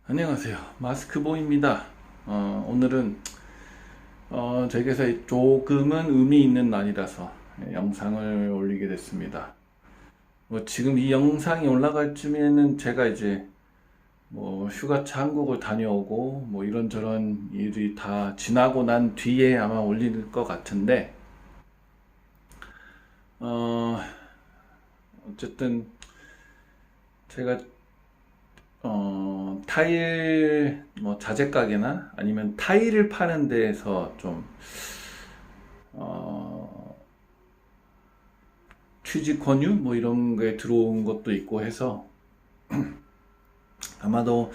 안녕하세요. 마스크보입니다. 오늘은 저에게서 조금은 의미 있는 날이라서 영상을 올리게 됐습니다. 지금 이 영상이 올라갈 쯤에는 제가 이제 휴가차 한국을 다녀오고 이런저런 일이 다 지나고 난 뒤에 아마 올릴 것 같은데, 어쨌든 제가 타일 자재 가게나 아니면 타일을 파는 데에서 좀 취직 권유 이런 게 들어온 것도 있고 해서 아마도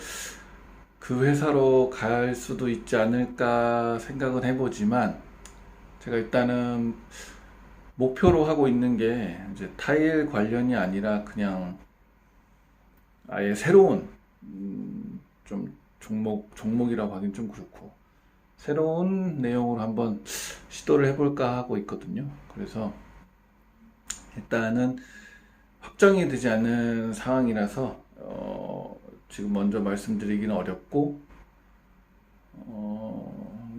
그 회사로 갈 수도 있지 않을까 생각은 해보지만, 제가 일단은 목표로 하고 있는 게 이제 타일 관련이 아니라 그냥 아예 새로운 좀 종목이라고 하긴 좀 그렇고 새로운 내용으로 한번 시도를 해볼까 하고 있거든요. 그래서 일단은 확정이 되지 않은 상황이라서 지금 먼저 말씀드리기는 어렵고,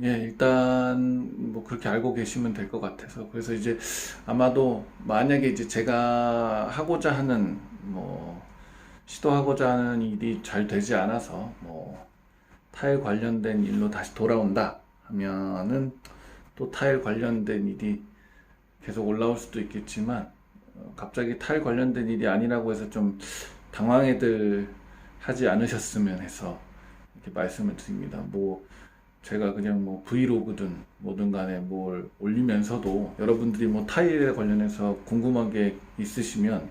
일단 그렇게 알고 계시면 될 것 같아서, 그래서 이제 아마도 만약에 이제 제가 하고자 하는 시도하고자 하는 일이 잘 되지 않아서 타일 관련된 일로 다시 돌아온다 하면은 또 타일 관련된 일이 계속 올라올 수도 있겠지만, 갑자기 타일 관련된 일이 아니라고 해서 좀 당황해들 하지 않으셨으면 해서 이렇게 말씀을 드립니다. 제가 그냥 브이로그든 뭐든 간에 뭘 올리면서도 여러분들이 타일에 관련해서 궁금한 게 있으시면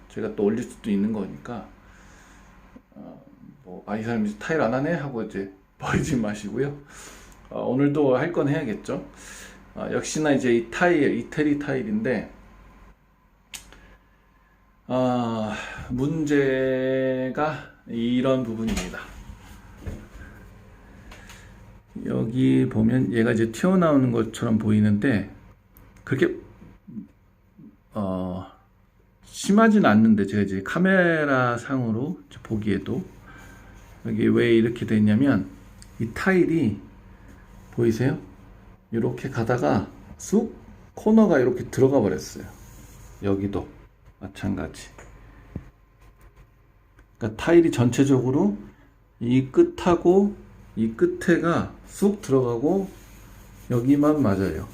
제가 또 올릴 수도 있는 거니까, 이 사람이 타일 안 하네? 하고 이제 버리지 마시고요. 오늘도 할 건 해야겠죠. 역시나 이제 이 타일, 이태리 타일인데, 문제가 이런 부분입니다. 여기 보면 얘가 이제 튀어나오는 것처럼 보이는데, 그렇게, 심하진 않는데, 제가 이제 카메라 상으로 보기에도 여기 왜 이렇게 됐냐면, 이 타일이 보이세요? 이렇게 가다가 쑥 코너가 이렇게 들어가 버렸어요. 여기도 마찬가지. 그러니까 타일이 전체적으로 이 끝하고 이 끝에가 쑥 들어가고 여기만 맞아요.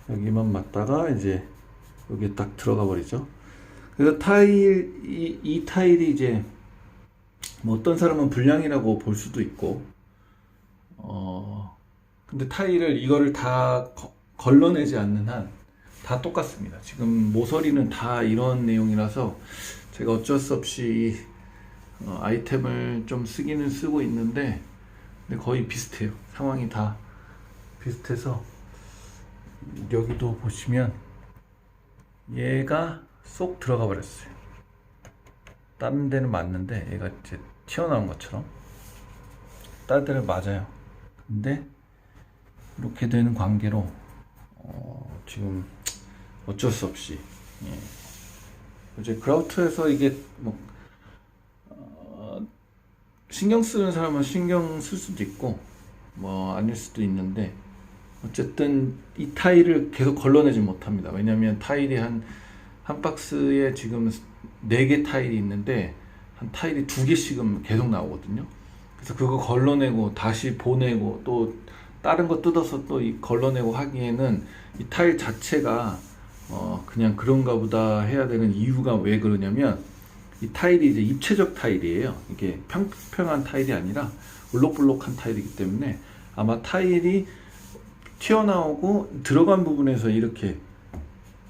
여기만 맞다가 이제 여기 딱 들어가 버리죠. 그래서 이 타일이 이제 어떤 사람은 불량이라고 볼 수도 있고, 근데 타일을 이거를 다 걸러내지 않는 한 다 똑같습니다. 지금 모서리는 다 이런 내용이라서 제가 어쩔 수 없이 아이템을 좀 쓰기는 쓰고 있는데, 근데 거의 비슷해요. 상황이 다 비슷해서 여기도 보시면 얘가 쏙 들어가 버렸어요. 다른 데는 맞는데 얘가 이제 튀어나온 것처럼 다른 데는 맞아요. 근데 이렇게 되는 관계로 지금 어쩔 수 없이 이제 그라우트에서 이게 신경 쓰는 사람은 신경 쓸 수도 있고 아닐 수도 있는데, 어쨌든 이 타일을 계속 걸러내지 못합니다. 왜냐면 타일이 한 박스에 지금 4개 타일이 있는데 한 타일이 2개씩은 계속 나오거든요. 그래서 그거 걸러내고 다시 보내고 또 다른 거 뜯어서 또 걸러내고 하기에는 이 타일 자체가 그냥 그런가 보다 해야 되는 이유가 왜 그러냐면, 이 타일이 이제 입체적 타일이에요. 이게 평평한 타일이 아니라 울록불록한 타일이기 때문에 아마 타일이 튀어나오고 들어간 부분에서 이렇게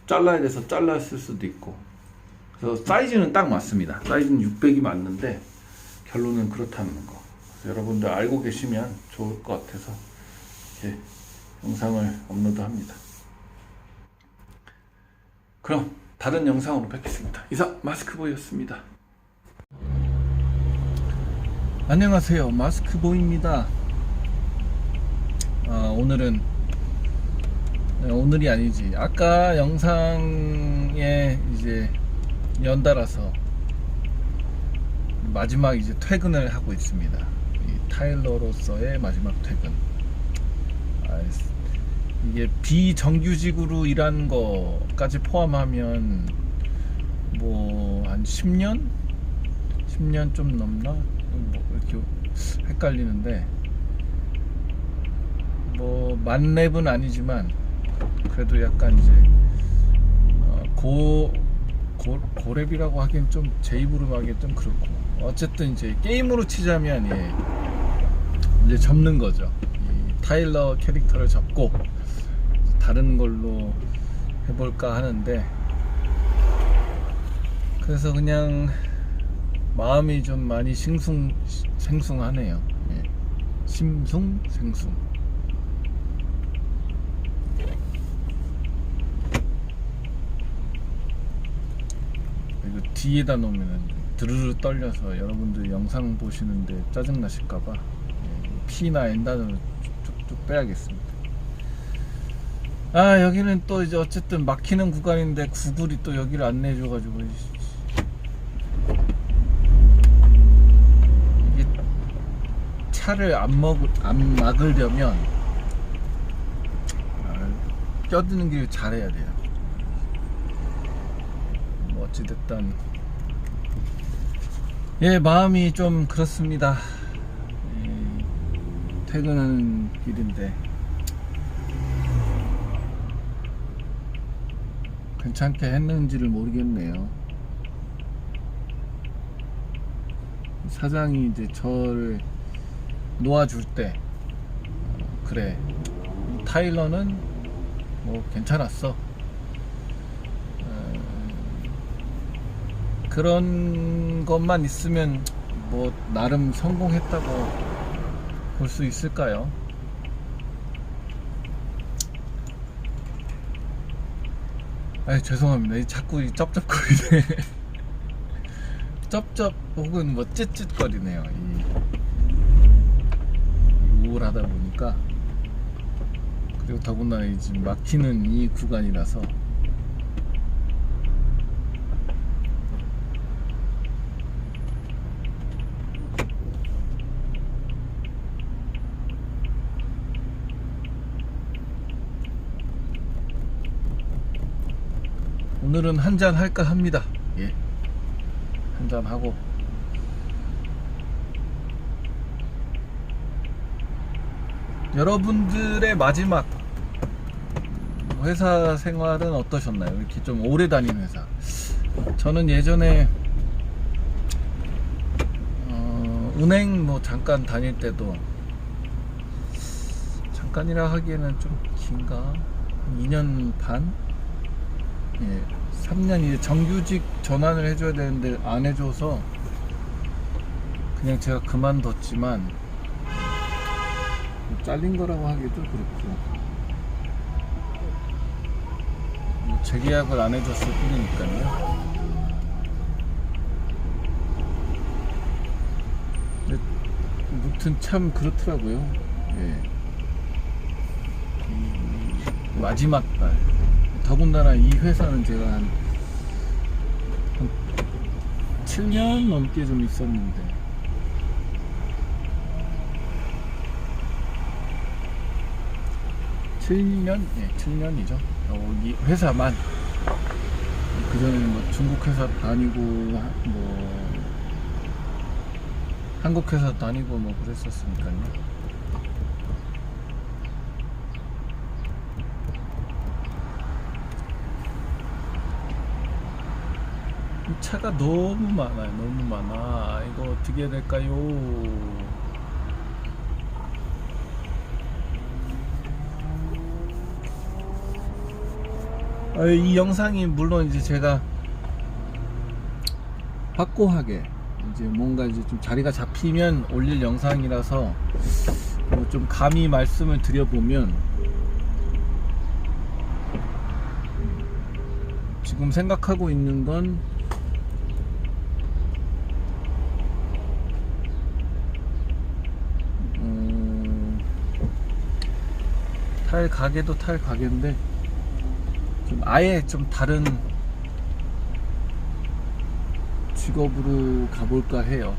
잘라야 돼서 잘랐을 수도 있고, 그래서 사이즈는 딱 맞습니다. 사이즈는 600이 맞는데 결론은 그렇다는 거. 여러분들 알고 계시면 좋을 것 같아서 이렇게 영상을 업로드합니다. 그럼 다른 영상으로 뵙겠습니다. 이상 마스크보이였습니다. 안녕하세요, 마스크보이입니다. 오늘이 아니지, 아까 영상에 이제 연달아서 마지막 이제 퇴근을 하고 있습니다. 이 타일러로서의 마지막 퇴근. 이게 비정규직으로 일한 거까지 포함하면 뭐 한 10년? 10년 좀 넘나? 뭐 이렇게 헷갈리는데, 뭐 만렙은 아니지만 그래도 약간 이제 고렙이라고 하기엔 좀 제 입으로 하기엔 좀 그렇고, 어쨌든 이제 게임으로 치자면 이제 접는 거죠. 이 타일러 캐릭터를 접고 다른 걸로 해볼까 하는데, 그래서 그냥 마음이 좀 많이 생숭하네요. 예. 심숭생숭. 이거 뒤에다 놓으면 드르르 떨려서 여러분들 영상 보시는데 짜증 나실까봐 P나 N단으로 쭉쭉 빼야겠습니다. 여기는 또 이제 어쨌든 막히는 구간인데 구글이 또 여기를 안내해줘가지고 이게 차를 안 막으려면 껴드는 길 잘해야 돼요. 뭐 어찌됐든 마음이 좀 그렇습니다. 퇴근하는 길인데 괜찮게 했는지를 모르겠네요. 사장이 이제 저를 놓아줄 때 그래, 타일러는 뭐 괜찮았어, 그런 것만 있으면 뭐 나름 성공했다고 볼 수 있을까요? 죄송합니다. 자꾸 쩝쩝거리네. 쩝쩝 혹은 뭐 쯧쯧거리네요. 우울하다 보니까. 그리고 더군다나 지금 막히는 이 구간이라서 오늘은 한잔 할까 합니다. 한잔 하고 여러분들의 마지막 회사 생활은 어떠셨나요? 이렇게 좀 오래 다닌 회사. 저는 예전에 은행 뭐 잠깐 다닐 때도, 잠깐이라 하기에는 좀 긴가? 2년 반? 3년 이제 정규직 전환을 해줘야 되는데 안 해줘서 그냥 제가 그만뒀지만, 잘린 거라고 하기도 그렇고 재계약을 안 해줬을 뿐이니까요. 근데 무튼 참 그렇더라고요. 마지막 날, 더군다나 이 회사는 제가 한 7년 넘게 좀 있었는데, 네, 7년이죠. 이 회사만. 그 전에 뭐 중국 회사 다니고, 뭐 한국 회사 다니고 뭐 그랬었으니까요. 이 차가 너무 많아요. 너무 많아. 이거 어떻게 해야 될까요? 이 영상이 물론 이제 제가 확고하게 이제 뭔가 이제 좀 자리가 잡히면 올릴 영상이라서 뭐 좀 감히 말씀을 드려보면, 지금 생각하고 있는 건 타일 가게도 타일 가게인데 좀 아예 좀 다른 직업으로 가볼까 해요.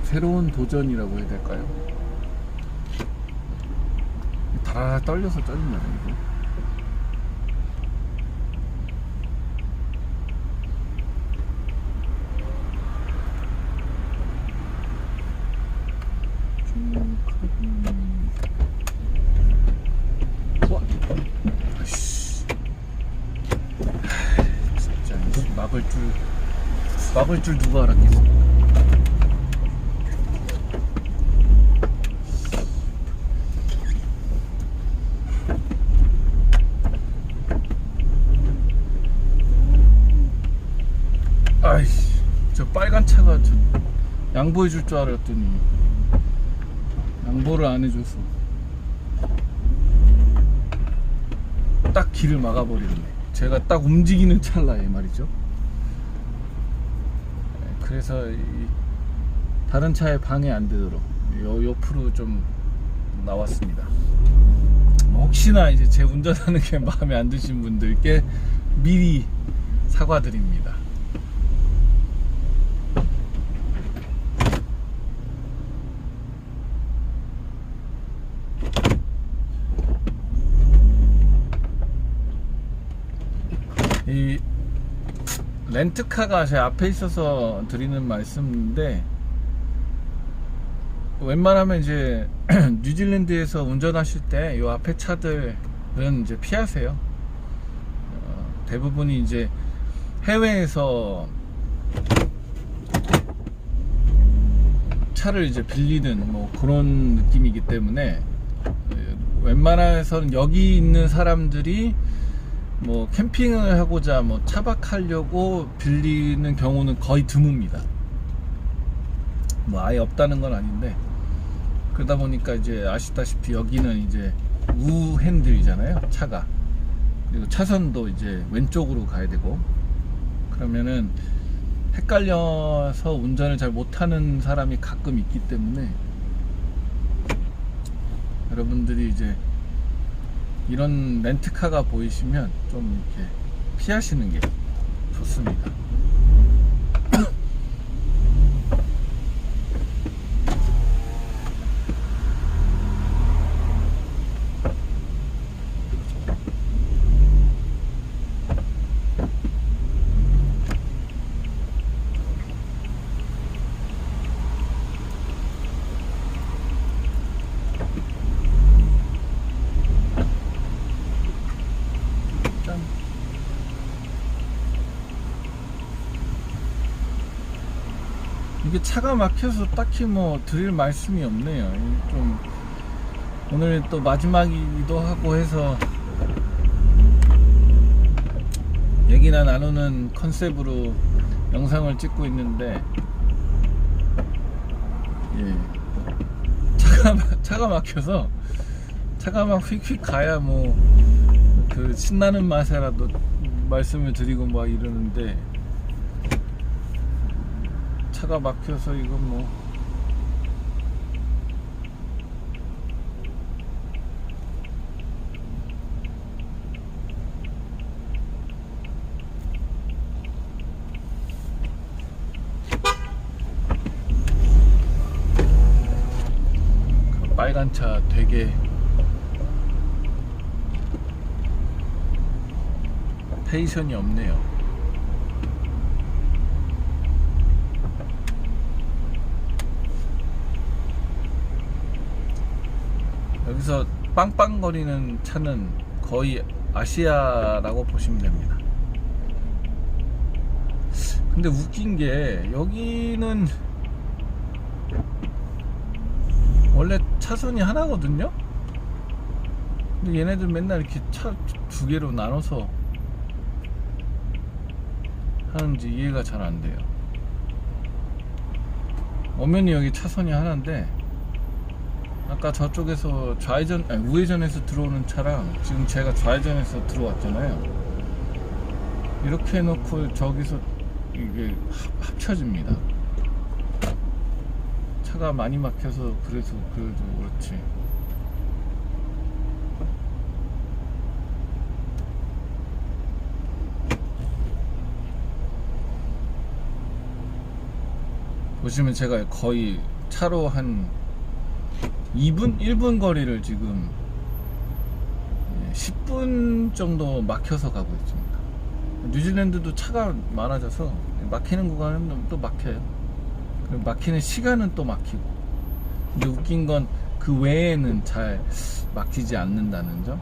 새로운 도전이라고 해야 될까요? 다라라 떨려서 쩔리네요 이거. 와, 아이씨, 진짜 막을 줄 누가 알았겠어. 아이씨, 저 빨간 차가 양보해 줄 줄 알았더니 양보를 안 해줘서 딱 길을 막아버렸네. 제가 딱 움직이는 찰나에 말이죠. 그래서 다른 차에 방해 안 되도록 옆으로 좀 나왔습니다. 혹시나 이제 제 운전하는 게 마음에 안 드신 분들께 미리 사과드립니다. 이 렌트카가 제 앞에 있어서 드리는 말씀인데, 웬만하면 이제 뉴질랜드에서 운전하실 때 이 앞에 차들은 이제 피하세요. 대부분이 이제 해외에서 차를 이제 빌리는 뭐 그런 느낌이기 때문에 웬만해서는 여기 있는 사람들이 뭐 캠핑을 하고자 뭐 차박하려고 빌리는 경우는 거의 드뭅니다. 뭐 아예 없다는 건 아닌데, 그러다 보니까 이제 아시다시피 여기는 이제 우핸들이잖아요, 차가. 그리고 차선도 이제 왼쪽으로 가야 되고, 그러면은 헷갈려서 운전을 잘 못하는 사람이 가끔 있기 때문에 여러분들이 이제 이런 렌트카가 보이시면 좀 이렇게 피하시는 게 좋습니다. 이게 차가 막혀서 딱히 뭐 드릴 말씀이 없네요. 좀 오늘 또 마지막이기도 하고 해서 얘기나 나누는 컨셉으로 영상을 찍고 있는데, 차가 막혀서 차가 막 휙휙 가야 뭐 그 신나는 맛에라도 말씀을 드리고 막 이러는데, 차가 막혀서 이건 뭐 빨간 차 되게 텐션이 없네요. 여기서 빵빵거리는 차는 거의 아시아라고 보시면 됩니다. 근데 웃긴 게 여기는 원래 차선이 하나거든요? 근데 얘네들 맨날 이렇게 차 두 개로 나눠서 하는지 이해가 잘 안 돼요. 엄연히 여기 차선이 하나인데, 아까 저쪽에서 우회전에서 들어오는 차랑 지금 제가 좌회전에서 들어왔잖아요. 이렇게 해놓고 저기서 이게 합쳐집니다. 차가 많이 막혀서 그래도 그렇지. 보시면 제가 거의 차로 한 2분, 1분 거리를 지금 10분 정도 막혀서 가고 있습니다. 뉴질랜드도 차가 많아져서 막히는 구간은 또 막혀요. 막히는 시간은 또 막히고. 근데 웃긴 건 그 외에는 잘 막히지 않는다는 점.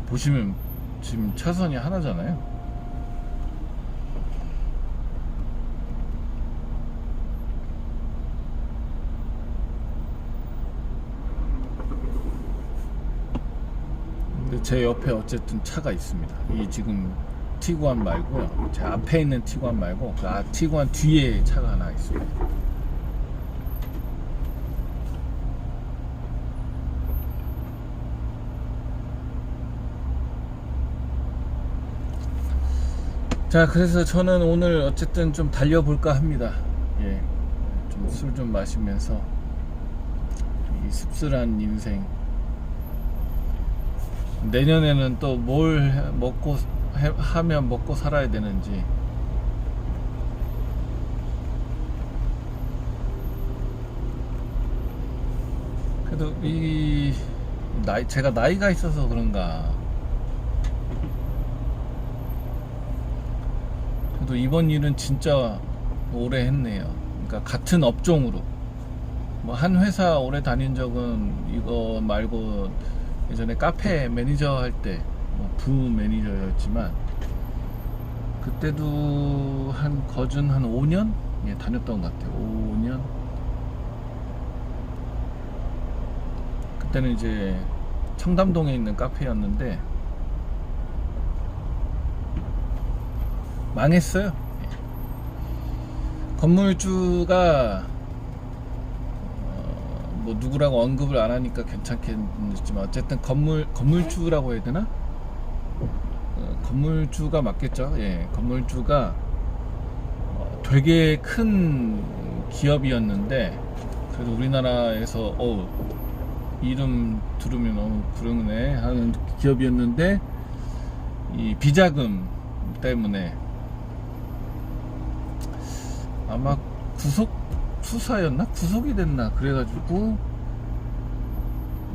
보시면 지금 차선이 하나잖아요. 근데 제 옆에 어쨌든 차가 있습니다. 이 지금 티구안 말고요. 제 앞에 있는 티구안 말고 그 티구안 뒤에 차가 하나 있습니다. 자, 그래서 저는 오늘 어쨌든 좀 달려볼까 합니다. 예, 좀 술 좀 마시면서 이 씁쓸한 인생. 내년에는 또 뭘 하면 먹고 살아야 되는지. 그래도 제가 나이가 있어서 그런가. 그래도 이번 일은 진짜 오래 했네요. 그러니까 같은 업종으로 뭐 한 회사 오래 다닌 적은 이거 말고 예전에 카페 매니저 할 때 부 매니저였지만 그때도 거진 한 5년 다녔던 것 같아요. 5년. 그때는 이제 청담동에 있는 카페였는데 망했어요. 건물주가 뭐 누구라고 언급을 안 하니까 괜찮겠지만 어쨌든 건물주라고 해야 되나? 건물주가 맞겠죠. 예, 건물주가 되게 큰 기업이었는데 그래도 우리나라에서 이름 들으면 그러네 하는 기업이었는데 이 비자금 때문에 아마 수사였나? 구속이 됐나? 그래가지고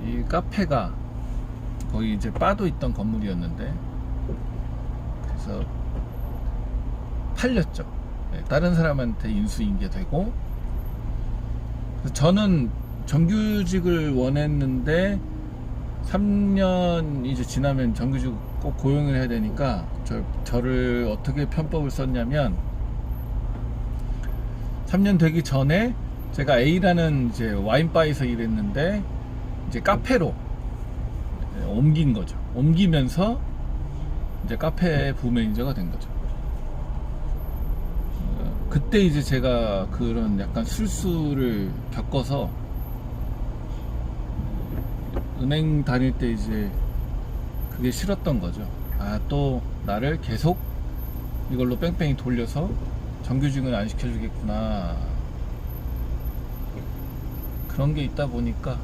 이 카페가 거기 이제 바도 있던 건물이었는데 그래서 팔렸죠. 다른 사람한테 인수인계되고. 저는 정규직을 원했는데 3년 이제 지나면 정규직 꼭 고용을 해야 되니까 저를 어떻게 편법을 썼냐면 3년 되기 전에 제가 A라는 이제 와인바에서 일했는데 이제 카페로 옮긴 거죠. 옮기면서 이제 카페 부매니저가 된 거죠. 그때 이제 제가 그런 약간 술수를 겪어서 은행 다닐 때 이제 그게 싫었던 거죠. 또 나를 계속 이걸로 뺑뺑이 돌려서 정규직은 안 시켜주겠구나. 그런 게 있다 보니까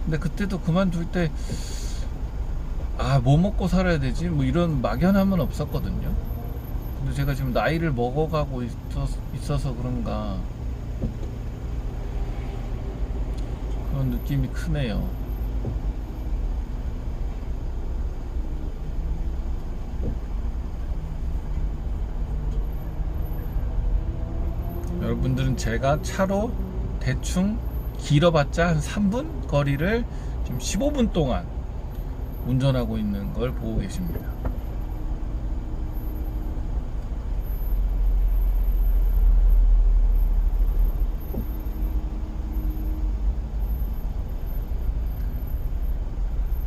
근데 그때도 그만둘 때 뭐 먹고 살아야 되지? 뭐 이런 막연함은 없었거든요. 근데 제가 지금 나이를 먹어가고 있어서 그런가 그런 느낌이 크네요. 여러분들은 제가 차로 대충 길어봤자 한 3분 거리를 지금 15분 동안 운전하고 있는 걸 보고 계십니다.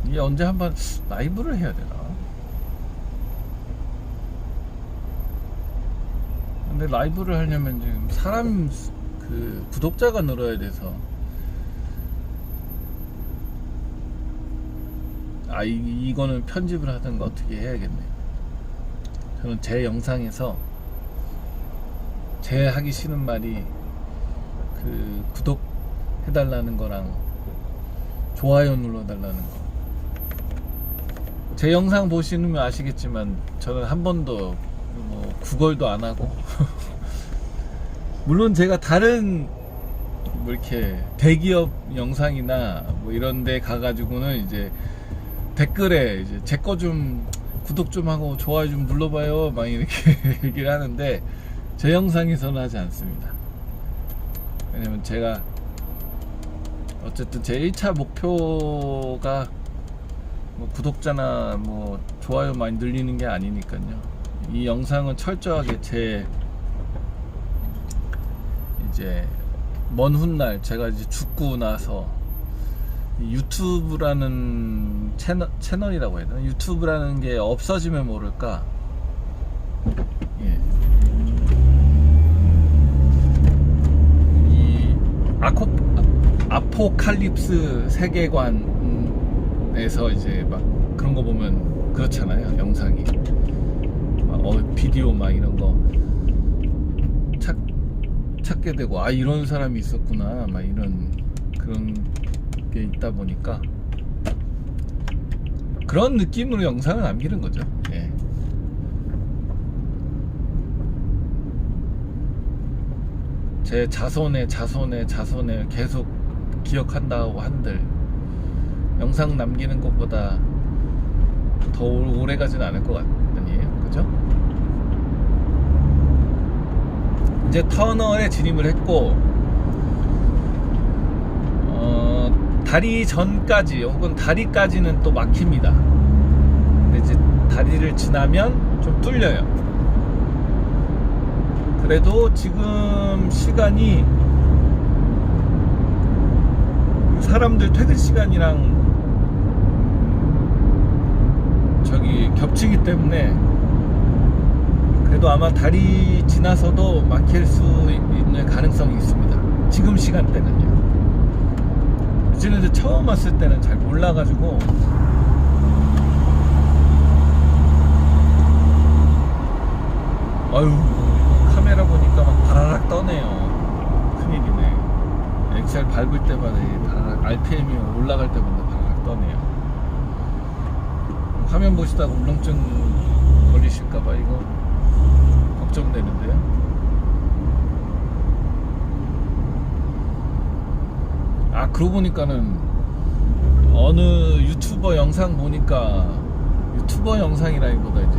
이게 언제 한번 라이브를 해야 되나? 근데 라이브를 하려면 지금 사람 구독자가 늘어야 돼서 이거는 편집을 하든가 어떻게 해야겠네요. 저는 제 영상에서 제 하기 싫은 말이 그 구독 해달라는 거랑 좋아요 눌러달라는 거. 제 영상 보시면 아시겠지만 저는 한 번도 뭐 구걸도 안 하고 물론 제가 다른 뭐 이렇게 대기업 영상이나 뭐 이런 데 가가지고는 이제 댓글에 이제 제 거 좀 구독 좀 하고 좋아요 좀 눌러봐요 막 이렇게 얘기를 하는데 제 영상에서는 하지 않습니다. 왜냐면 제가 어쨌든 제 1차 목표가 뭐 구독자나 뭐 좋아요 많이 늘리는 게 아니니까요. 이 영상은 철저하게 제 이제 먼 훗날 제가 이제 죽고 나서 유튜브라는 채널이라고 해야 되나? 유튜브라는 게 없어지면 모를까? 예. 이 아포칼립스 세계관에서 이제 막 그런 거 보면 그렇잖아요. 영상이 막 비디오 막 이런 거 찾게 되고 아 이런 사람이 있었구나 막 이런 그런 게 있다 보니까 그런 느낌으로 영상을 남기는 거죠. 예. 제 자손의 계속 기억한다고 한들 영상 남기는 것보다 더 오래 가진 않을 것 아니에요, 그죠? 이제 터널에 진입을 했고 다리 전까지 혹은 다리까지는 또 막힙니다. 근데 이제 다리를 지나면 좀 뚫려요. 그래도 지금 시간이 사람들 퇴근 시간이랑 저기 겹치기 때문에 그래도 아마 다리 지나서도 막힐 수 있는 가능성이 있습니다. 지금 시간대는요. 저는 이제 처음 왔을 때는 잘 몰라가지고 아유 카메라 보니까 막 바라락 떠네요. 큰일이네. 엑셀 밟을 때마다 바라락 RPM이 올라갈 때마다 바라락 떠네요. 화면 보시다가 울렁증 걸리실까봐 이거 걱정되는데요. 아 그러고 보니까는 어느 유튜버 영상 보니까 유튜버 영상이라기보다 이제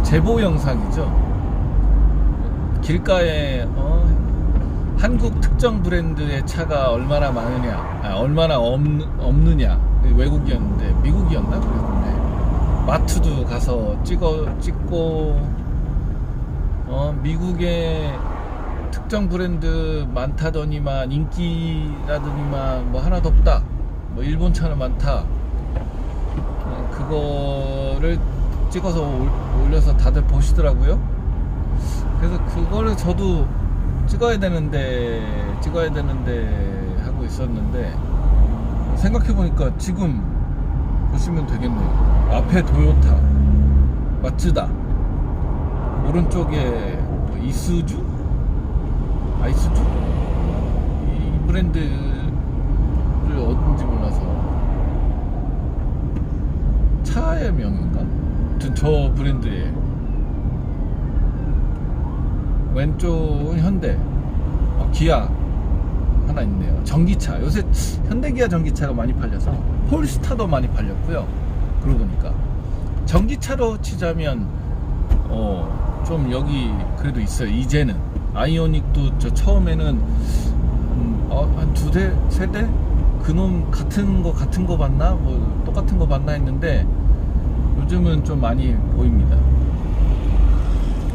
제보 영상이죠. 길가에 한국 특정 브랜드의 차가 얼마나 많으냐, 얼마나 없느냐. 외국이었는데 미국이었나 그랬는데 마트도 가서 찍고 미국의 특정 브랜드 많다더니만 인기라더니만 뭐 하나도 없다. 뭐 일본 차는 많다. 그거를 찍어서 올려서 다들 보시더라고요. 그래서 그거를 저도 찍어야 되는데 하고 있었는데 생각해보니까 지금 보시면 되겠네요. 앞에 도요타, 마츠다, 오른쪽에 뭐 이수주? 아이수주? 이 브랜드를 어딘지 몰라서 차의 명인가? 아무튼 저 브랜드에 왼쪽 현대, 기아 하나 있네요. 전기차. 요새 현대기아 전기차가 많이 팔려서 폴스타도 많이 팔렸고요. 그러고 보니까 전기차로 치자면 좀 여기 그래도 있어요. 이제는 아이오닉도 저 처음에는 한 2대 3대 그놈 같은 거 봤나 뭐 똑같은 거 봤나 했는데 요즘은 좀 많이 보입니다.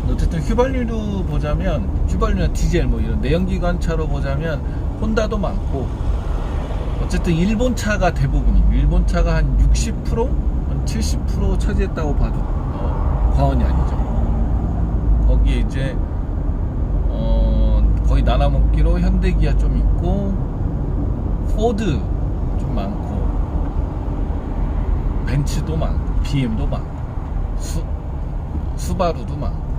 어쨌든 휘발유로 보자면 휘발유나 디젤 뭐 이런 내연기관차로 보자면 혼다도 많고 어쨌든 일본 차가 대부분이고 일본 차가 한 60%? 한 70% 차지했다고 봐도 과언이 아니죠. 거기에 이제 거의 나눠먹기로 현대기아 좀 있고 포드 좀 많고 벤츠도 많고 BM도 많고 수바루도 많고.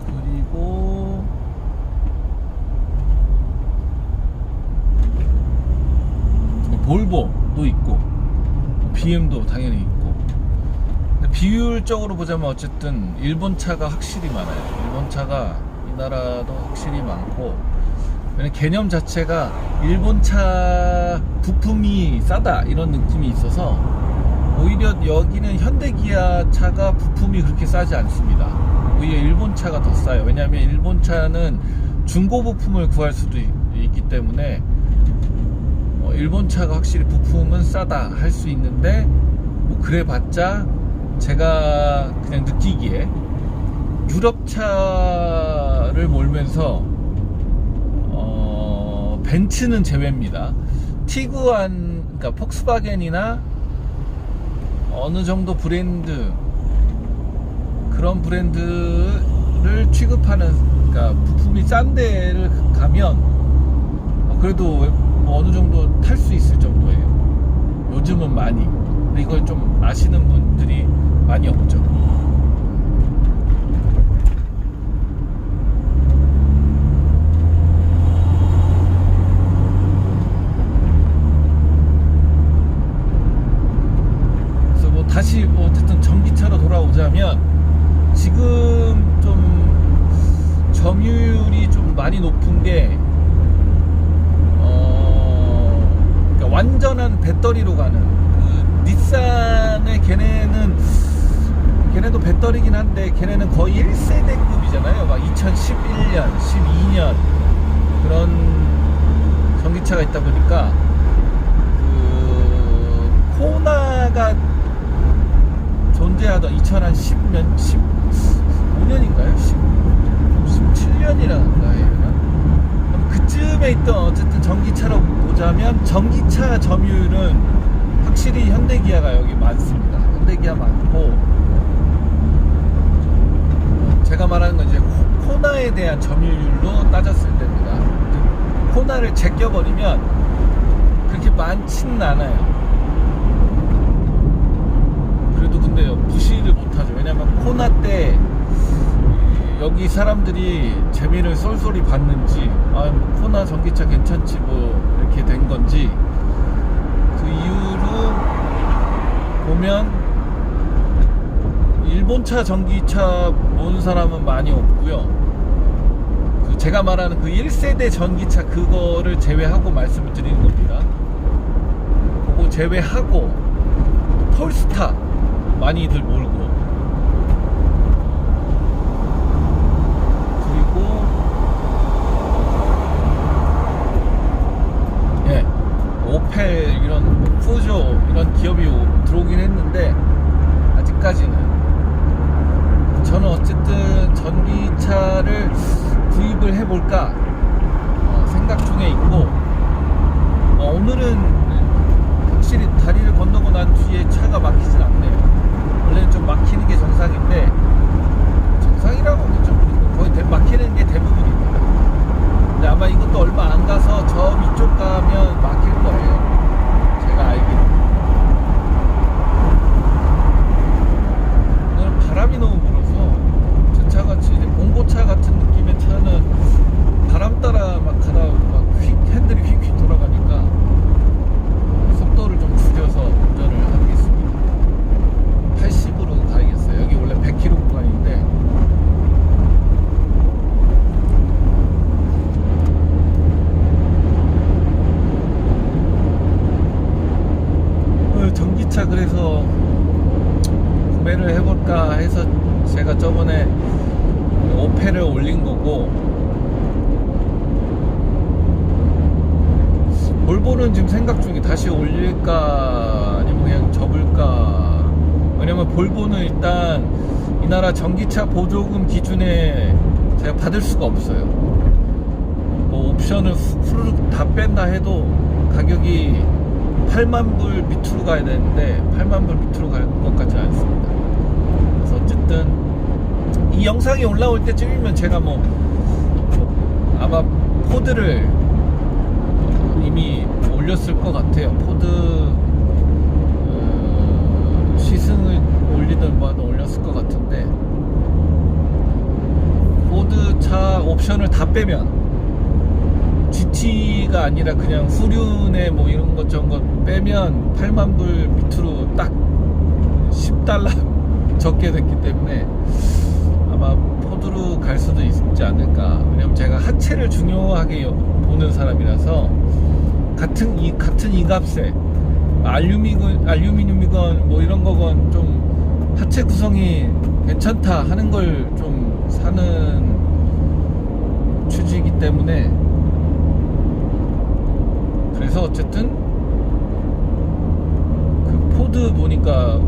그리고 볼보도 있고 BM도 당연히 있고. 근데 비율적으로 보자면 어쨌든 일본 차가 확실히 많아요. 일본 차가 이 나라도 확실히 많고, 왜냐면 개념 자체가 일본 차 부품이 싸다 이런 느낌이 있어서 오히려 여기는 현대기아 차가 부품이 그렇게 싸지 않습니다. 오히려 일본 차가 더 싸요. 왜냐하면 일본 차는 중고 부품을 구할 수도 있기 때문에 일본 차가 확실히 부품은 싸다 할 수 있는데, 뭐 그래봤자 제가 그냥 느끼기에 유럽 차를 몰면서 벤츠는 제외입니다. 티구안, 그러니까 폭스바겐이나 어느 정도 브랜드, 그런 브랜드를 취급하는, 그러니까 부품이 싼 데를 가면 그래도 뭐 어느 정도 탈 수 있을 정도예요. 요즘은 많이. 근데 이걸 좀 아시는 분들이 많이 없죠. 그래서 뭐 다시 뭐 어쨌든 전기차로 돌아오자면, 지금 좀 점유율이 좀 많이 높은 게 그러니까 완전한 배터리로 가는 그 닛산의 걔네도 배터리긴 한데 걔네는 거의 1세대급이잖아요. 막 2011년, 12년 그런 전기차가 있다 보니까 그 코나가 존재하던 15년인가요? 17년이라는가 해요. 그쯤에 있던 어쨌든 전기차로 보자면 전기차 점유율은 확실히 현대기아가 여기 많습니다. 현대기아 많고, 제가 말하는 건 이제 코나에 대한 점유율로 따졌을 때입니다. 코나를 제껴버리면 그렇게 많지는 않아요. 그래도 근데 무시를 못하죠. 왜냐면 코나 때 여기 사람들이 재미를 쏠쏠이 봤는지, 뭐 코나 전기차 괜찮지 뭐 이렇게 된 건지, 그 이후로 보면 일본차 전기차 모은 사람은 많이 없고요. 제가 말하는 그 1세대 전기차 그거를 제외하고 말씀을 드리는 겁니다. 그거 제외하고 폴스타 많이들 몰고, 오펠 이런 푸조 이런 기업이 들어오긴 했는데 아직까지는 저는 어쨌든 전기차를 구입을 해볼까 생각 중에 있고, 오늘은 확실히 다리를 건너고 난 뒤에 차가 막히진 않네요. 원래는 좀 막히는 게 정상인데, 정상이라고 하면 좀 거의 막히는 게 대부분입니다. 근데 아마 이것도 얼마 안 가서 저 위쪽 가면 막힐 거예요. 제가 알기로. 오늘은 바람이 너무 불어서 제 차같이 이제 봉고차 같은 느낌의 차는 바람 따라 막 가다 막 핸들이 휙휙 돌아가니까 속도를 좀 줄여서 운전을 하겠습니다. 80으로 가야겠어요. 여기 원래 100km 구간인데 전기차 그래서 구매를 해볼까 해서 제가 저번에 오페를 올린 거고, 볼보는 지금 생각 중에 다시 올릴까 아니면 그냥 접을까. 왜냐면 볼보는 일단 이 나라 전기차 보조금 기준에 제가 받을 수가 없어요. 뭐 옵션을 후루룩 다 뺀다 해도 가격이 8만 불 밑으로 가야 되는데 8만 불 밑으로 갈 것 같지는 않습니다. 그래서 어쨌든 이 영상이 올라올 때쯤이면 제가 뭐 아마 포드를 이미 올렸을 것 같아요. 포드 시스 옵션을 다 빼면 GT가 아니라 그냥 후륜에 뭐 이런 것 저런 것 빼면 8만 불 밑으로 딱 10달러 적게 됐기 때문에 아마 포드로 갈 수도 있지 않을까. 왜냐면 제가 하체를 중요하게 보는 사람이라서 같은 이 값에 알루미늄이건 뭐 이런 거건 좀 하체 구성이 괜찮다 하는 걸 좀 사는 취지이기 때문에, 그래서 어쨌든 그 포드 보니까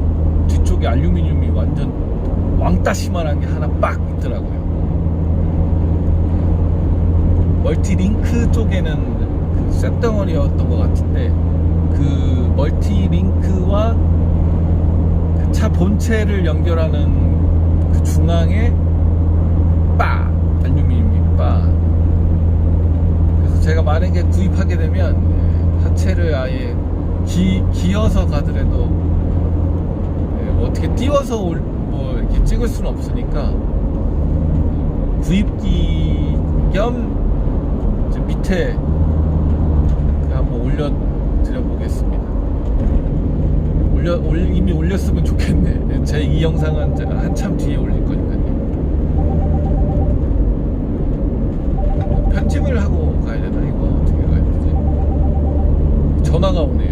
뒤쪽에 알루미늄이 완전 왕따시만한 게 하나 빡 있더라고요. 멀티링크 쪽에는 그 쇳덩어리였던 것 같은데, 그 멀티링크와 그 차 본체를 연결하는 그 중앙에 빠 알루미늄이 빠. 그래서 제가 만약에 구입하게 되면 하체를 아예 기어서 가더라도 뭐 어떻게 띄워서 뭐 이렇게 찍을 수는 없으니까 구입기 겸 이제 밑에 한번 올려드려 보겠습니다. 이미 올렸으면 좋겠네. 제 이 영상은 한참 뒤에 올릴 거니까요. 편집을 하고 가야 되나? 이거 어떻게 가야 되지? 전화가 오네.